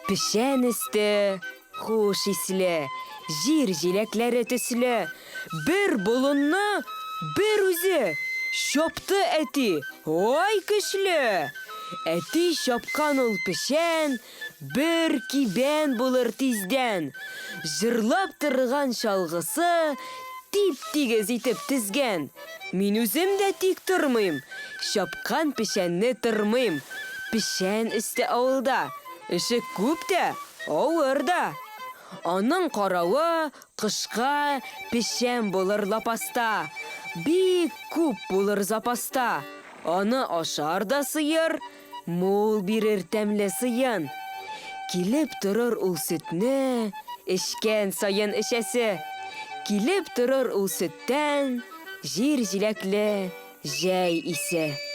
Пішен істі, хош ислі, жир жилеклері түслі. Bir bulunna, bir üzü. Şoptu eti, oy kışlı. Eti şopkan ol pişen, bir ki ben bulur tizden. Jırlap tırgan şalgısı, tip-tigiz itip tizgen. Min üzüm de tik turmayım, şopkan pişenni turmayım. Pişen üstü avulda, işi küp de, ağırda. Onun qarauı qışqa pişen bulur lapasta. Bik küp bulur zapasta. Onu aşar da sıyır, mol birir temle sıyın. Kilip durur ul sütni, işken sayın işesi. Kilip durur ul sütten, jir jilekli jay ise.